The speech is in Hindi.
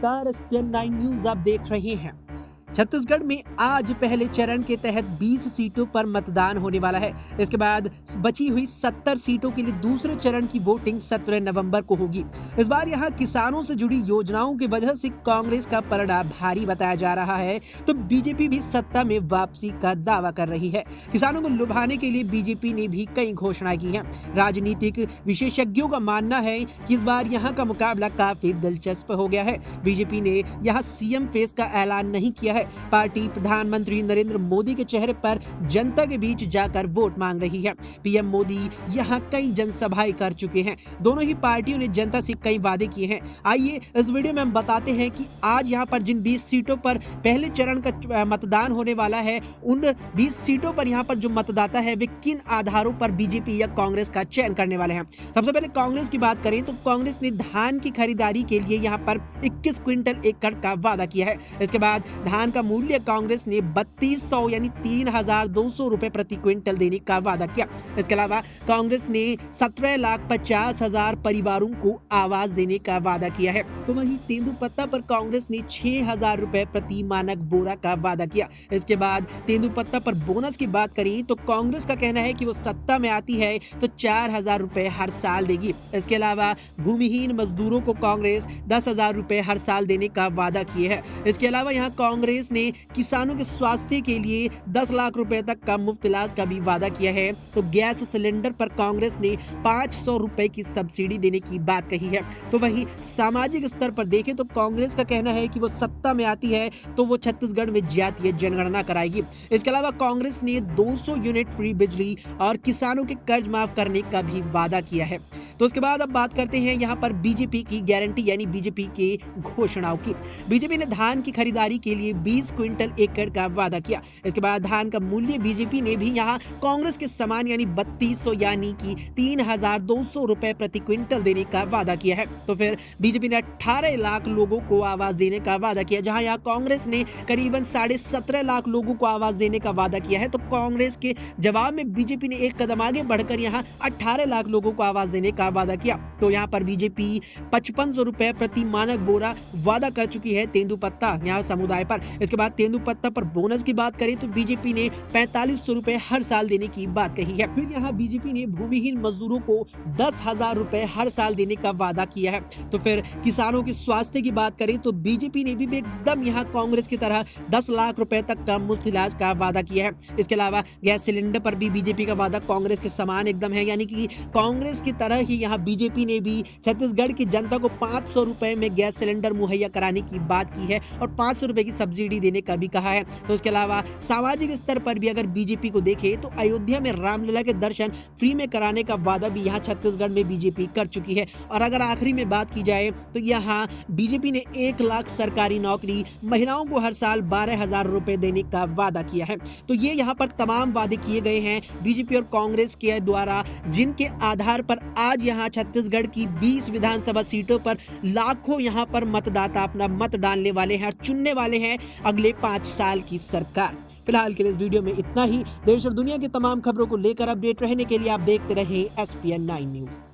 नमस्कार, एसपीएन 9 न्यूज आप देख रहे हैं। छत्तीसगढ़ में आज पहले चरण के तहत 20 सीटों पर मतदान होने वाला है। इसके बाद बची हुई 70 सीटों के लिए दूसरे चरण की वोटिंग 17 नवंबर को होगी। इस बार यहां किसानों से जुड़ी योजनाओं की वजह से कांग्रेस का पलड़ा भारी बताया जा रहा है, तो बीजेपी भी सत्ता में वापसी का दावा कर रही है। किसानों को लुभाने के लिए बीजेपी ने भी कई घोषणाएं की हैं। राजनीतिक विशेषज्ञों का मानना है कि इस बार यहाँ का मुकाबला काफी दिलचस्प हो गया है। बीजेपी ने यहाँ सीएम फेस का ऐलान नहीं किया है। पार्टी प्रधानमंत्री नरेंद्र मोदी के चेहरे पर जनता के बीच जाकर वोट मांग रही है। पीएम मोदी यहां कई जनसभाएं कर चुके हैं। दोनों ही पार्टियों ने जनता से कई वादे किए हैं। आइए इस वीडियो में हम बताते हैं कि आज यहां पर जिन 20 सीटों पर पहले चरण का मतदान होने वाला है, उन 20 सीटों पर यहां पर जो मतदाता है वे किन आधारों पर बीजेपी या कांग्रेस का चयन करने वाले हैं। सबसे पहले कांग्रेस की बात करें तो कांग्रेस ने धान की खरीदारी के लिए यहां पर 21 क्विंटल एकड़ का वादा किया है। इसके बाद धान का मूल्य कांग्रेस ने 3200 यानी 3200 रुपए प्रति क्विंटल देने का वादा किया। इसके अलावा कांग्रेस ने 17,50,000 परिवारों को आवास देने का वादा किया है। तो वहीं तेंदुपत्ता पर कांग्रेस ने 6,000 रुपए प्रति मानक बोरा का वादा किया। इसके बाद तेंदुपत्ता पर बोनस की बात करें तो कांग्रेस का कहना है कि वो सत्ता में आती है तो 4,000 रुपए हर साल देगी। इसके अलावा भूमिहीन मजदूरों को कांग्रेस 10,000 रुपए हर साल देने का वादा किए है। इसके अलावा यहाँ कांग्रेस ने किसानों के स्वास्थ्य के लिए 10 लाख रुपए तक का मुफ्त इलाज का भी वादा किया है। तो गैस सिलेंडर पर कांग्रेस ने 500 रुपए की सब्सिडी देने की बात कही है। तो वहीं सामाजिक स्तर पर देखें तो कांग्रेस का कहना है कि वो सत्ता में आती है तो वो छत्तीसगढ़ में जातीय जनगणना कराएगी। इसके अलावा कांग्रेस ने 200 यूनिट फ्री बिजली और किसानों के कर्ज माफ करने का भी वादा किया है। तो उसके बाद अब बात करते हैं यहाँ पर बीजेपी की गारंटी यानी बीजेपी के घोषणाओं की। बीजेपी ने धान की खरीदारी के लिए 20 क्विंटल एकड़ का वादा किया। इसके बाद धान का मूल्य बीजेपी ने भी यहाँ कांग्रेस के समान यानी 3200 यानी कि 3,200 रुपए प्रति क्विंटल देने का वादा किया है। तो फिर बीजेपी ने 18 लाख लोगों को आवास देने का वादा किया, जहां यहाँ कांग्रेस ने करीबन 17.5 लाख लोगों को आवास देने का वादा किया है। तो कांग्रेस के जवाब में बीजेपी ने एक कदम आगे बढ़कर यहाँ 18 लाख लोगों को आवास देने का वादा किया। तो यहाँ पर बीजेपी 5500 रुपए प्रति मानक बोरा वादा कर चुकी है तेंदुपत्ता यहाँ समुदाय पर। इसके बाद तेंदुपत्ता पर बोनस की बात करें तो बीजेपी ने 4500 रुपए हर साल देने की बात कही है। फिर यहाँ बीजेपी ने भूमिहीन मजदूरों को 10,000 रुपए हर साल देने का वादा किया है। तो फिर किसानों के स्वास्थ्य की बात करें तो बीजेपी ने भी एकदम यहाँ कांग्रेस की तरह 10 लाख रुपए तक का मुफ्त इलाज का वादा किया है। इसके अलावा गैस सिलेंडर पर भी बीजेपी का वादा कांग्रेस के समान एकदम है, यानी कि कांग्रेस की तरह ही यहाँ बीजेपी ने भी छत्तीसगढ़ की जनता को 500 रुपए में गैस सिलेंडर मुहैया कराने की बात की है और 500 रुपए की सब्सिडी देने का भी कहा है। तो उसके अलावा सामाजिक स्तर पर भी अगर बीजेपी को देखें तो अयोध्या में रामलला के दर्शन फ्री में कराने का वादा भी यहाँ छत्तीसगढ़ में बीजेपी कर चुकी है। और अगर आखिरी में बात की जाए तो यहाँ बीजेपी ने 1 लाख सरकारी नौकरी, महिलाओं को हर साल 12,000 रुपए देने का वादा किया है। तो ये यहाँ पर तमाम वादे किए गए हैं बीजेपी और कांग्रेस के द्वारा, जिनके आधार पर आज यहाँ छत्तीसगढ़ की 20 विधानसभा सीटों पर लाखों यहाँ पर मतदाता अपना मत डालने वाले हैं और चुनने वाले हैं अगले 5 साल की सरकार। फिलहाल के लिए इस वीडियो में इतना ही। देश और दुनिया की तमाम खबरों को लेकर अपडेट रहने के लिए आप देखते रहें एसपीएन 9 न्यूज।